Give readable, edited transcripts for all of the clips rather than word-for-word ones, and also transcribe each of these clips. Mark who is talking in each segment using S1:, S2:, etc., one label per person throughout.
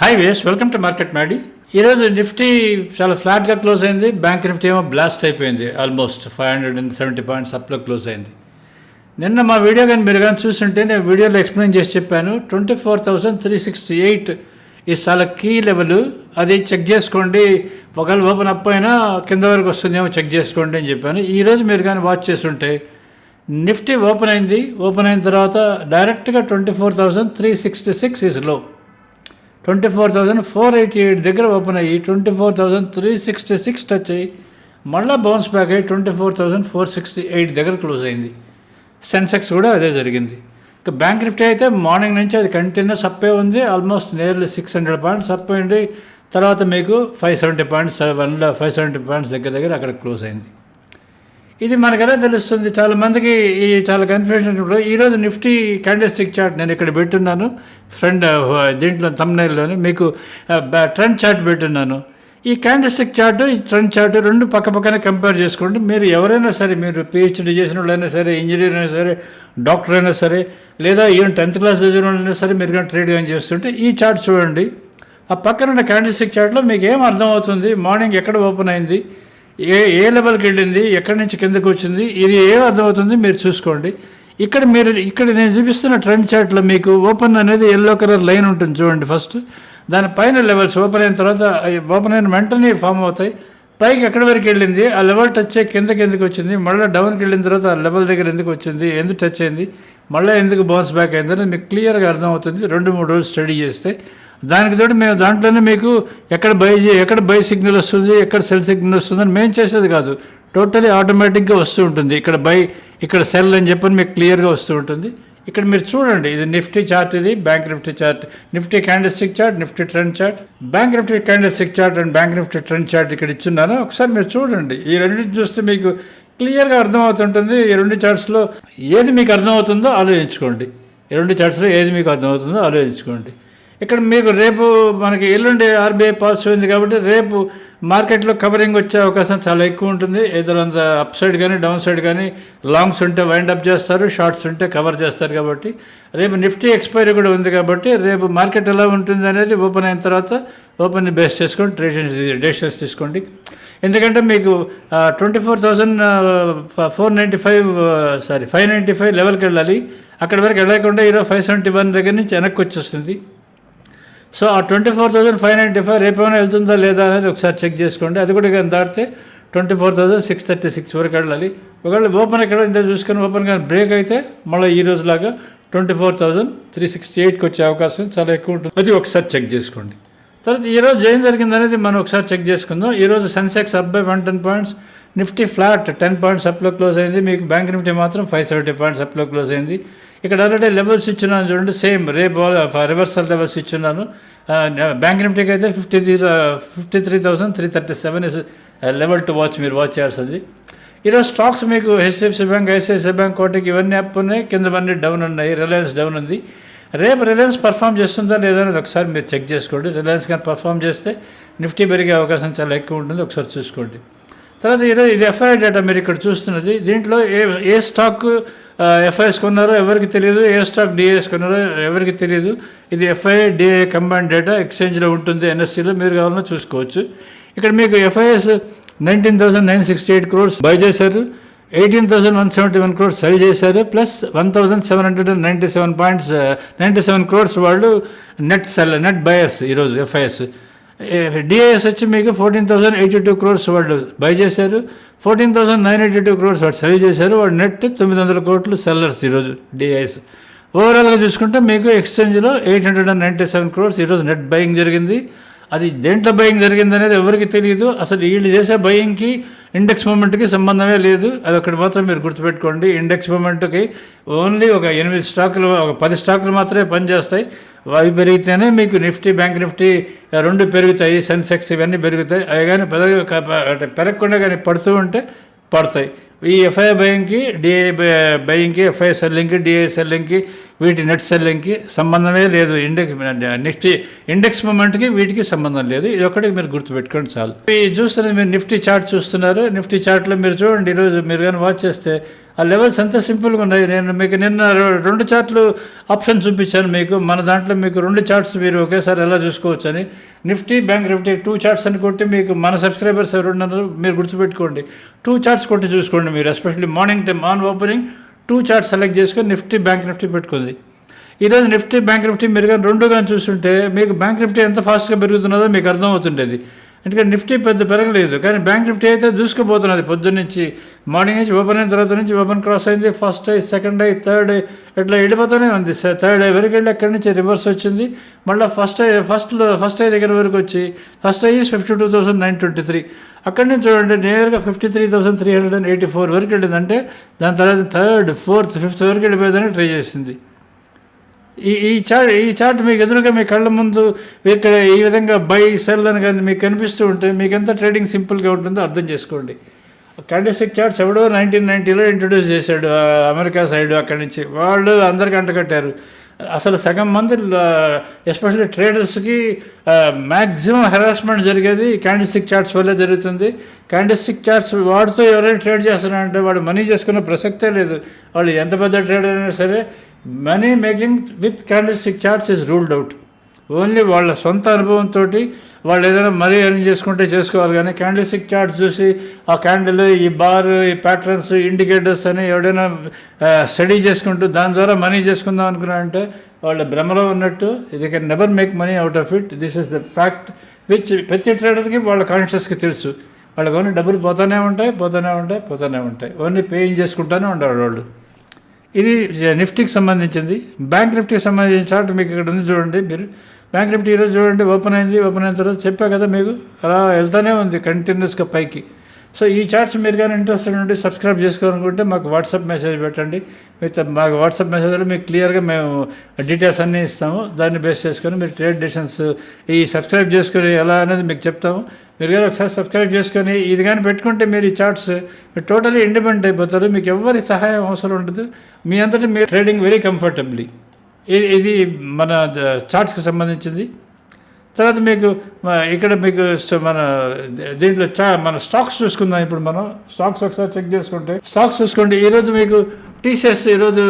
S1: Hi ways, welcome to market Maddy. ఈరోజు Nifty చాలా ఫ్లాట్గా క్లోజ్ అయింది. బ్యాంక్ నిఫ్టీ ఏమో బ్లాస్ట్ అయిపోయింది. ఆల్మోస్ట్ 570 పాయింట్స్ అప్లో క్లోజ్ అయింది. నిన్న మా వీడియో కానీ మీరు కానీ చూస్తుంటే నేను వీడియోలో ఎక్స్ప్లెయిన్ చేసి చెప్పాను. 24,368 ఈ చాలా కీ లెవెల్. అది చెక్ చేసుకోండి. ఒకవేళ ఓపెన్ అప్ అయినా కింద వరకు వస్తుందేమో చెక్ చేసుకోండి అని చెప్పాను. ఈరోజు మీరు కానీ వాచ్ చేస్తుంటే నిఫ్టీ ఓపెన్ అయింది. ఓపెన్ అయిన తర్వాత డైరెక్ట్గా 24,366 ఈజ్ లో. 24,488 దగ్గర ఓపెన్ అయ్యి 24,366 టచ్ అయ్యి మళ్ళీ బౌన్స్ బ్యాక్ అయ్యి 24,468 దగ్గర క్లోజ్ అయింది. సెన్సెక్స్ కూడా అదే జరిగింది. ఇక బ్యాంక్ నిఫ్టీ అయితే మార్నింగ్ నుంచి అది కంటిన్యూస్ అప్పే ఉంది. ఆల్మోస్ట్ నియర్లీ 600 పాయింట్స్ అప్ అయింది. తర్వాత మీకు 570 పాయింట్స్ 570 పాయింట్స్ దగ్గర అక్కడ క్లోజ్ అయింది. ఇది మనకు ఎలా తెలుస్తుంది? చాలామందికి చాలా కన్ఫ్యూజన్. ఈరోజు నిఫ్టీ క్యాండిల్ స్టిక్ చార్ట్ నేను ఇక్కడ పెట్టున్నాను. దీంట్లో థంబ్నెయిల్లోనే మీకు ట్రెండ్ చార్ట్ పెట్టున్నాను. ఈ క్యాండిల్ స్టిక్ చార్ట్, ఈ ట్రెండ్ చార్ట్ రెండు పక్కనే కంపేర్ చేసుకోండి. మీరు ఎవరైనా సరే, మీరు పిహెచ్డీ చేసిన వాళ్ళైనా సరే, ఇంజనీర్ అయినా సరే, డాక్టర్ అయినా సరే, లేదా ఈవెన్ 10th క్లాస్ చదివిన వాళ్ళైనా సరే, మీరు కానీ ట్రేడ్ కానీ చేస్తుంటే ఈ చార్ట్ చూడండి. ఆ పక్కన ఉన్న క్యాండిల్ స్టిక్ చార్ట్లో మీకు ఏం అర్థమవుతుంది? మార్నింగ్ ఎక్కడ ఓపెన్ అయింది, ఏ లెవెల్కి వెళ్ళింది, ఎక్కడి నుంచి కిందకు వచ్చింది, ఇది ఏం అర్థమవుతుంది మీరు చూసుకోండి. ఇక్కడ నేను చూపిస్తున్న ట్రెండ్ చార్ట్లో మీకు ఓపెన్ అనేది ఎల్లో కలర్ లైన్ ఉంటుంది చూడండి. ఫస్ట్ దానిపైన లెవెల్స్ ఓపెన్ అయిన తర్వాత, ఓపెన్ అయిన వెంటనే ఫామ్ అవుతాయి. పైకి ఎక్కడి వరకు వెళ్ళింది, ఆ లెవెల్ టచ్ అయ్యి ఎందుకు వచ్చింది, మళ్ళీ డౌన్కి వెళ్ళిన తర్వాత ఆ లెవెల్ దగ్గర ఎందుకు వచ్చింది, ఎందుకు టచ్ అయింది, మళ్ళీ ఎందుకు బౌన్స్ బ్యాక్ అయిందని మీకు క్లియర్గా అర్థమవుతుంది 2-3 రోజులు స్టడీ చేస్తే. దానికి తోటి మేము దాంట్లోనే మీకు ఎక్కడ బై సిగ్నల్ వస్తుంది, ఎక్కడ సెల్ సిగ్నల్ వస్తుందని మేము చేసేది కాదు. టోటలీ ఆటోమేటిక్గా వస్తూ ఉంటుంది. ఇక్కడ బై, ఇక్కడ సెల్ అని చెప్పని మీకు క్లియర్గా వస్తూ ఉంటుంది. ఇక్కడ మీరు చూడండి, ఇది నిఫ్టీ చార్ట్, ఇది bank Nifty chart, Nifty candle stick chart, Nifty trend chart, bank Nifty candle stick chart and bank Nifty trend chart ఇక్కడ ఇచ్చున్నాను. ఒకసారి మీరు చూడండి. ఈ రెండింటిని చూస్తే మీకు క్లియర్గా అర్థమవుతుంటుంది. ఈ రెండు చార్ట్స్లో ఏది మీకు అర్థమవుతుందో ఆలోచించుకోండి. ఈ రెండు చార్ట్స్లో ఏది మీకు అర్థమవుతుందో ఆలోచించుకోండి. ఇక్కడ మీకు రేపు మనకి ఎల్లుండి ఆర్బీఐ పాలసీ ఉంది కాబట్టి రేపు మార్కెట్లో కవరింగ్ వచ్చే అవకాశం చాలా ఎక్కువ ఉంటుంది. ఏదో అంత అప్ సైడ్ కానీ డౌన్ సైడ్ కానీ, లాంగ్స్ ఉంటే వైండ్ అప్ చేస్తారు, షార్ట్స్ ఉంటే కవర్ చేస్తారు. కాబట్టి రేపు నిఫ్టీ ఎక్స్పైరీ కూడా ఉంది కాబట్టి రేపు మార్కెట్ ఎలా ఉంటుంది అనేది ఓపెన్ అయిన తర్వాత ఓపెన్ని బేస్ చేసుకొని డెసిషన్స్ తీసుకోండి. ఎందుకంటే మీకు 595 లెవెల్కి వెళ్ళాలి. అక్కడి వరకు వెళ్ళకుండా ఈరోజు 571 దగ్గర నుంచి వెనక్కి వచ్చేస్తుంది. సో ఆ 24,595 రేపేమైనా వెళ్తుందా లేదా అనేది ఒకసారి చెక్ చేసుకోండి. అది కూడా కానీ దాటితే 24,636 వరకు వెళ్ళాలి. ఒకవేళ ఓపెన్ ఎక్కడ ఇంత చూసుకొని ఓపెన్ కానీ బ్రేక్ అయితే మళ్ళీ ఈ రోజులాగా 24,368కి వచ్చే అవకాశం చాలా ఎక్కువ ఉంటుంది. అది ఒకసారి చెక్ చేసుకోండి. తర్వాత ఈరోజు ఏం జరిగింది అనేది మనం ఒకసారి చెక్ చేసుకుందాం. ఈరోజు Sensex up by 110 points, Nifty flat 10 points అప్లో క్లోజ్ అయింది. మీకు బ్యాంక్ నిఫ్టీ మాత్రం 570 పాయింట్స్ అప్లో క్లోజ్ అయింది. ఇక్కడ ఆల్రెడీ లెవెల్స్ ఇచ్చున్నాను చూడండి. సేమ్ రేపు రివర్సల్ లెవెల్స్ ఇచ్చున్నాను. బ్యాంక్ నిఫ్టీకి అయితే 53,337 లెవెల్ టు వాచ్, మీరు వాచ్ చేయాల్సింది. ఈరోజు స్టాక్స్ మీకు హెచ్డిఎఫ్సి బ్యాంక్, ఐసిఐసిఐ బ్యాంక్, కోటకి ఇవన్నీ అప్ ఉన్నాయి, కింద అన్నీ డౌన్ ఉన్నాయి. రిలయన్స్ డౌన్ ఉంది. రేపు రిలయన్స్ పర్ఫామ్ చేస్తుందా లేదా అనేది ఒకసారి మీరు చెక్ చేసుకోండి. రిలయన్స్ కానీ పర్ఫామ్ చేస్తే నిఫ్టీ పెరిగే అవకాశం చాలా ఎక్కువ ఉంటుంది. ఒకసారి చూసుకోండి. తర్వాత ఈరోజు ఇది ఎఫ్ఐఐ డేటా మీరు ఇక్కడ చూస్తున్నది. దీంట్లో ఏ స్టాక్ ఎఫ్ఐఎస్ కొన్నారో ఎవరికి తెలియదు, ఏ స్టాక్ డిఐఎస్ కొన్నారో ఎవరికి తెలియదు. ఇది ఎఫ్ఐఐ డిఐ కంబైన్ డేటా ఎక్స్చేంజ్లో ఉంటుంది, ఎన్ఎస్సీలో మీరు కావాలన్నా చూసుకోవచ్చు. ఇక్కడ మీకు ఎఫ్ఐఎస్ 19,968 crores బై చేశారు, 18,171 crores సెల్ చేశారు, ప్లస్ 1,797 crores వాళ్ళు నెట్ బయర్స్ ఈరోజు ఎఫ్ఐఎస్. డిఐఎస్ వచ్చి మీకు 14,082 crores వాళ్ళు బై చేశారు, 14,982 crores వాడు సెల్ చేశారు. వాడు నెట్ 900 crores సెల్లర్స్ ఈరోజు డిఐఎస్. ఓవరాల్గా చూసుకుంటే మీకు ఎక్స్చేంజ్లో 897 crores ఈరోజు నెట్ బయింగ్ జరిగింది. అది దేంట్లో బయింగ్ జరిగింది అనేది ఎవరికి తెలియదు. అసలు వీళ్ళు చేసే బయింగ్కి ఇండెక్స్ మూమెంట్కి సంబంధమే లేదు. అది ఒకటి మాత్రం మీరు గుర్తుపెట్టుకోండి. ఇండెక్స్ మూమెంట్కి ఓన్లీ ఒక 8 స్టాకులు, ఒక 10 స్టాకులు మాత్రమే పనిచేస్తాయి. అవి పెరిగితేనే మీకు నిఫ్టీ, బ్యాంక్ నిఫ్టీ రెండు పెరుగుతాయి, సెన్సెక్స్ ఇవన్నీ పెరుగుతాయి. అవి కానీ పెరగకుండా కానీ పడుతూ ఉంటే పడతాయి. ఈ ఎఫ్ఐఐ బయింగ్కి, డిఐ బయింగ్కి, ఎఫ్ఐఐ సెల్లింగ్కి, డిఐ సెల్లింగ్కి, వీటి నెట్ సెల్లింగ్కి సంబంధమే లేదు. నిఫ్టీ ఇండెక్స్ మూమెంట్కి వీటికి సంబంధం లేదు. ఇది ఒకటి మీరు గుర్తుపెట్టుకోండి చాలు. ఈ చూస్తున్నది మీరు నిఫ్టీ చార్ట్ చూస్తున్నారు. నిఫ్టీ చార్ట్లో మీరు చూడండి, ఈరోజు మీరు కానీ వాచ్ చేస్తే ఆ లెవెల్స్ ఎంత సింపుల్గా ఉన్నాయి. నేను మీకు నిన్న 2 చార్ట్లు ఆప్షన్ చూపించాను మీకు. మన దాంట్లో మీకు 2 చార్ట్స్ మీరు ఒకేసారి ఎలా చూసుకోవచ్చు అని. నిఫ్టీ, బ్యాంక్ నిఫ్టీ 2 చార్ట్స్ అని కొట్టి మీకు మన సబ్స్క్రైబర్స్ ఎవరున్నారు మీరు గుర్తుపెట్టుకోండి. 2 చార్ట్స్ కొట్టి చూసుకోండి మీరు. Especially morning time on opening 2 charts select చేసుకొని నిఫ్టీ, బ్యాంక్ నిఫ్టీ పెట్టుకుంది. ఈరోజు నిఫ్టీ, బ్యాంక్ నిఫ్టీ మీరు కానీ 2 కానీ చూస్తుంటే మీకు బ్యాంక్ నిఫ్టీ ఎంత ఫాస్ట్గా పెరుగుతున్నదో మీకు అర్థమవుతుండేది. ఎందుకంటే నిఫ్టీ పెద్ద పెరగలేదు, కానీ బ్యాంక్ నిఫ్టీ అయితే దూసుకుపోతున్నది. పొద్దున్న నుంచి మార్నింగ్ నుంచి ఓపెన్ అయిన తర్వాత నుంచి ఓపెన్ క్రాస్ అయింది. First I, second I, third I ఇట్లా వెళ్ళిపోతూనే ఉంది. థర్డ్ ఐ వరకు వెళ్ళి అక్కడి నుంచి రివర్స్ వచ్చింది. మళ్ళీ ఫస్ట్ ఐ దగ్గర వరకు వచ్చి ఫస్ట్ ఐ 52,923. అక్కడి నుంచి చూడండి నేరుగా 53,384 వరకు వెళ్ళింది. అంటే దాని తర్వాత థర్డ్, ఫోర్త్, ఫిఫ్త్ వరకు వెళ్ళిపోయేదని ట్రై చేసింది. ఈ చార్ట్ మీకు ఎదురుగా మీ కళ్ళ ముందు ఇక్కడ ఈ విధంగా బై సెల్ అని కానీ మీకు కనిపిస్తూ ఉంటే మీకు ఎంత ట్రేడింగ్ సింపుల్గా ఉంటుందో అర్థం చేసుకోండి. క్యాండిల్స్టిక్ చార్ట్స్ ఎవడో 1990లో ఇంట్రొడ్యూస్ చేశాడు అమెరికా సైడ్. అక్కడి నుంచి వాళ్ళు అందరికీ అంటకట్టారు. అసలు సగం మంది ఎస్పెషల్లీ ట్రేడర్స్కి మ్యాక్సిమం హెరాస్మెంట్ జరిగేది క్యాండిల్స్టిక్ చార్ట్స్ వల్లే జరుగుతుంది. క్యాండిల్స్టిక్ చార్ట్స్ వాడుతూ ఎవరైనా ట్రేడ్ చేస్తున్నారంటే వాడు మనీ చేసుకునే ప్రసక్తే లేదు. వాళ్ళు ఎంత పెద్ద ట్రేడర్ అయినా సరే money making with candlestick charts is ruled out. Only వాళ్ళ సొంత అనుభవంతో వాళ్ళు ఏదైనా మరీ ఎర్న్ చేసుకుంటే చేసుకోవాలి. కానీ క్యాండిల్స్టిక్ చార్ట్స్ చూసి ఆ క్యాండిల్, ఈ బార్, ఈ ప్యాటర్న్స్, ఇండికేటర్స్ అని ఎవడైనా స్టడీ చేసుకుంటూ దాని ద్వారా మనీ చేసుకుందాం అనుకున్నారంటే వాళ్ళ భ్రమలో ఉన్నట్టు. ఇది can never make money out of it. This is the fact which ప్రతి ట్రేడర్కి వాళ్ళ కాన్షియస్కి తెలుసు. వాళ్ళకి ఓన్లీ డబ్బులు పోతూనే ఉంటాయి. ఓన్లీ పేయింగ్ చేసుకుంటూనే ఉంటారు వాళ్ళు. ఇది నిఫ్టీకి సంబంధించింది. బ్యాంక్ నిఫ్టీకి సంబంధించిన చార్ట్ మీకు ఇక్కడ ఉంది చూడండి. మీరు బ్యాంక్ నిఫ్టీ ఈరోజు చూడండి ఓపెన్ అయిన తర్వాత చెప్పా కదా మీకు అలా వెళ్తూనే ఉంది కంటిన్యూస్గా పైకి. సో ఈ చార్ట్స్ మీరు కానీ ఇంట్రెస్టెడ్ ఉండి సబ్స్క్రైబ్ చేసుకోవాలనుకుంటే మాకు వాట్సాప్ మెసేజ్ పెట్టండి. మాకు వాట్సాప్ మెసేజ్లో మీకు క్లియర్గా మేము డీటెయిల్స్ అన్నీ ఇస్తాము. దాన్ని బేస్ చేసుకొని మీరు ట్రేడ్ డెసిషన్స్ ఈ సబ్స్క్రైబ్ చేసుకొని ఎలా అనేది మీకు చెప్తాము. మీరు కానీ ఒకసారి సబ్స్క్రైబ్ చేసుకొని ఇది కానీ పెట్టుకుంటే మీరు ఈ చార్ట్స్ మీరు టోటలీ ఇండిపెండెంట్ అయిపోతారు. మీకు ఎవరి సహాయం అవసరం ఉండదు. మీ అంతటా మీరు ట్రేడింగ్ వెరీ కంఫర్టబ్లీ. ఇది మన చార్ట్స్కి సంబంధించింది. తర్వాత మీకు ఇక్కడ మీకు మన దీంట్లో మన స్టాక్స్ చూసుకుందాం. ఇప్పుడు మనం స్టాక్స్ ఒకసారి చెక్ చేసుకుంటే స్టాక్స్ చూసుకోండి. ఈరోజు మీకు టీసీఎస్ ఈరోజు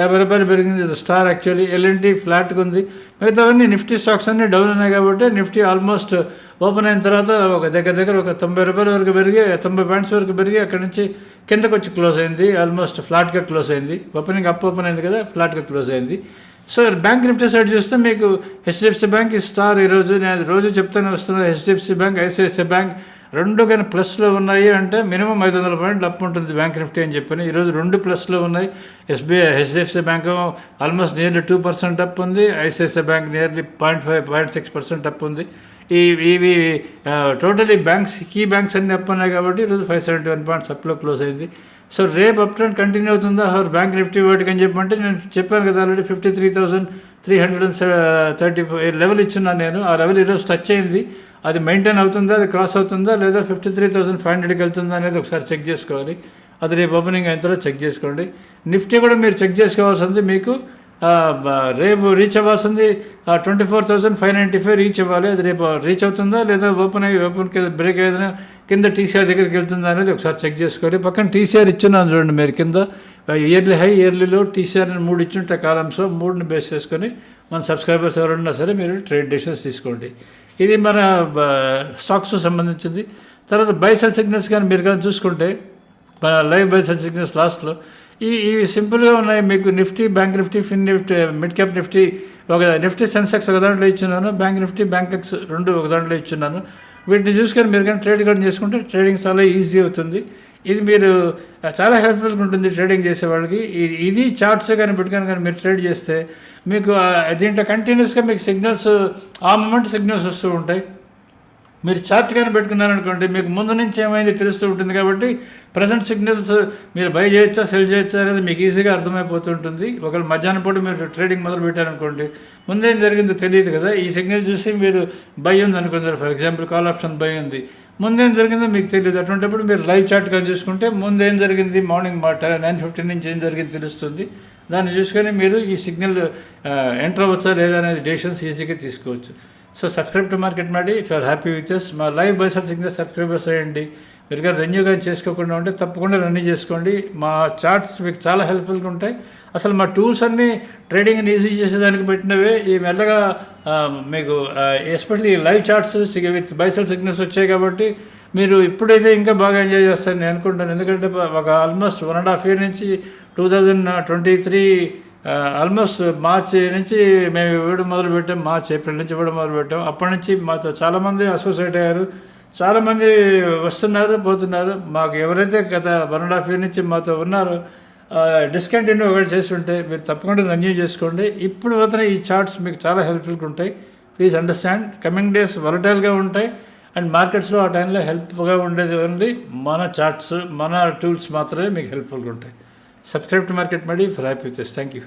S1: 50 రూపాయలు పెరిగింది. స్టార్ యాక్చువల్లీ ఎల్ఎన్టీ ఫ్లాట్గా ఉంది. మిగతావన్నీ నిఫ్టీ స్టాక్స్ అన్నీ డౌన్ ఉన్నాయి కాబట్టి నిఫ్టీ ఆల్మోస్ట్ ఓపెన్ అయిన తర్వాత ఒక దగ్గర ఒక 90 రూపాయల వరకు పెరిగి 90 పాయింట్స్ వరకు పెరిగి అక్కడి నుంచి కిందకు వచ్చి క్లోజ్ అయింది. ఆల్మోస్ట్ ఫ్లాట్గా క్లోజ్ అయింది. ఓపెనింగ్ ఓపెన్ అయింది కదా, ఫ్లాట్గా క్లోజ్ అయింది. సో బ్యాంక్ నిఫ్టీ సైడ్ చూస్తే మీకు హెచ్డిఎఫ్సి బ్యాంక్, స్టార్ ఈరోజు నేను రోజు చెప్తూనే వస్తున్నాను. హెచ్డిఎఫ్సి బ్యాంక్, ఐసిఐసిఐ బ్యాంక్ 2 కానీ ప్లస్లో ఉన్నాయి అంటే మినిమం 500 పాయింట్లు అప్ ఉంటుంది బ్యాంక్ నిఫ్టీ అని చెప్పని. ఈరోజు 2 ప్లస్లో ఉన్నాయి. HDFC bank almost nearly 2% up ఉంది. ఐసిఐసిఐ బ్యాంక్ నియర్లీ 0.6% అప్ ఉంది. ఇవి టోటలీ బ్యాంక్స్, కీ బ్యాంక్స్ అన్ని అప్ ఉన్నాయి కాబట్టి ఈరోజు 571 పాయింట్స్ అప్లో క్లోజ్ అయింది. సో రేపు అప్ ట్రెండ్ కంటిన్యూ అవుతుందా బ్యాంక్ నిఫ్టీ వాటికి అని చెప్పంటే నేను చెప్పాను కదా ఆల్రెడీ 53,334 లెవెల్ ఇచ్చున్నాను నేను. ఆ లెవెల్ ఈరోజు టచ్ అయింది. అది మెయింటైన్ అవుతుందా, అది క్రాస్ అవుతుందా, లేదా 53,500కి వెళ్తుందా అనేది ఒకసారి చెక్ చేసుకోవాలి. అది రేపు ఓపెనింగ్ అయిన తర్వాత చెక్ చేసుకోండి. నిఫ్టీ కూడా మీరు చెక్ చేసుకోవాల్సింది. మీకు రేపు రీచ్ అవ్వాల్సింది 24,595 రీచ్ అవ్వాలి. అది రేపు రీచ్ అవుతుందా లేదా ఓపెన్ బ్రేక్ ఏదైనా కింద టీసీఆర్ దగ్గరికి వెళ్తుందా అనేది ఒకసారి చెక్ చేసుకోవాలి. పక్కన టీసీఆర్ ఇచ్చున్నాను చూడండి మీరు కింద. ఇయర్లీ హై, ఇయర్లీలో టీసీఆర్ అని 3 ఇచ్చుంటే కాలమ్స్, 3ని బేస్ చేసుకొని మన సబ్స్క్రైబర్స్ ఎవరున్నా సరే మీరు ట్రేడ్ డెసిషన్స్ తీసుకోండి. ఇది మన స్టాక్స్ సంబంధించింది. తర్వాత బై సెల్ సిగ్నల్స్ కానీ మీరు కానీ చూసుకుంటే మన లైవ్ బై సెల్ సిగ్నల్స్ లాస్ట్లో ఇవి సింపుల్గా ఉన్నాయి. మీకు నిఫ్టీ, బ్యాంక్ నిఫ్టీ, ఫిన్ నిఫ్టీ, మిడ్ క్యాప్ నిఫ్టీ ఒక నిఫ్టీ సెన్సెక్స్ ఒక దాంట్లో ఇచ్చున్నాను. బ్యాంక్ నిఫ్టీ, బ్యాంక్ ఎక్స్ 2 ఒక దాంట్లో ఇచ్చున్నాను. వీటిని చూసుకొని మీరు కానీ ట్రేడ్ కానీ చేసుకుంటే ట్రేడింగ్ చాలా ఈజీ అవుతుంది. ఇది మీరు చాలా హెల్ప్ఫుల్గా ఉంటుంది ట్రేడింగ్ చేసే వాళ్ళకి. ఇది చార్ట్స్ కానీ పెట్టుకొని కానీ మీరు ట్రేడ్ చేస్తే మీకు దీంట్లో కంటిన్యూస్గా మీకు సిగ్నల్స్ ఆ మూమెంట్ సిగ్నల్స్ వస్తూ ఉంటాయి. మీరు చార్ట్ కానీ పెట్టుకున్నారనుకోండి మీకు ముందు నుంచి ఏమైంది తెలుస్తూ ఉంటుంది కాబట్టి ప్రజెంట్ సిగ్నల్స్ మీరు బై చేయొచ్చా, సెల్ చేయొచ్చా అనేది మీకు ఈజీగా అర్థమైపోతుంటుంది. ఒకవేళ మధ్యాహ్నం పూట మీరు ట్రేడింగ్ మొదలు పెట్టారనుకోండి ముందేం జరిగిందో తెలియదు కదా. ఈ సిగ్నల్ చూసి మీరు బై ఉంది అనుకుంటారు. For example call option by ఉంది, ముందేం జరిగిందో మీకు తెలియదు. అటువంటిప్పుడు మీరు లైవ్ చార్ట్ కానీ చూసుకుంటే ముందేం జరిగింది, మార్నింగ్ 9:15 నుంచి ఏం జరిగింది తెలుస్తుంది. దాన్ని చూసుకొని మీరు ఈ సిగ్నల్ ఎంటర్ అవ్వచ్చా లేదా అనేది డెసిషన్స్ ఈజీగా తీసుకోవచ్చు. సో సబ్స్క్రైబ్ టు మార్కెట్ మాడి. If you are happy with us. మా live buy sell signal subscribers అయ్యండి. మీరు కానీ రెన్యూ కానీ చేసుకోకుండా ఉంటే తప్పకుండా రెన్యూ చేసుకోండి. మా చార్ట్స్ మీకు చాలా హెల్ప్ఫుల్గా ఉంటాయి. అసలు మా టూల్స్ అన్నీ ట్రేడింగ్ని ఈజీ చేసేదానికి పెట్టినవే. ఈ మెల్లగా మీకు especially live charts with బైసెల్ signals వచ్చాయి కాబట్టి మీరు ఇప్పుడైతే ఇంకా బాగా ఎంజాయ్ చేస్తారని నేను అనుకుంటాను. ఎందుకంటే ఒక ఆల్మోస్ట్ 1.5 year నుంచి 2023 ఆల్మోస్ట్ మార్చి నుంచి మేము ఇవ్వడం మొదలుపెట్టాం. ఏప్రిల్ నుంచి ఇవ్వడం మొదలుపెట్టాం. అప్పటి నుంచి మాతో చాలామంది అసోసియేట్ అయ్యారు, చాలామంది వస్తున్నారు పోతున్నారు. మాకు ఎవరైతే గత 1.5 year నుంచి మాతో ఉన్నారో డిస్కంటిన్యూ ఒకటి చేస్తుంటే మీరు తప్పకుండా రెన్యూ చేసుకోండి. ఇప్పుడు పోతున్న ఈ చార్ట్స్ మీకు చాలా హెల్ప్ఫుల్గా ఉంటాయి. ప్లీజ్ అండర్స్టాండ్, కమింగ్ డేస్ వలటైల్గా ఉంటాయి అండ్ మార్కెట్స్లో ఆ టైంలో హెల్ప్గా ఉండేది ఓన్లీ మన చార్ట్స్, మన టూల్స్ మాత్రమే మీకు హెల్ప్ఫుల్గా ఉంటాయి. సబ్స్క్రైబ్ టు మార్కెట్ మడి for happy with this. Thank you.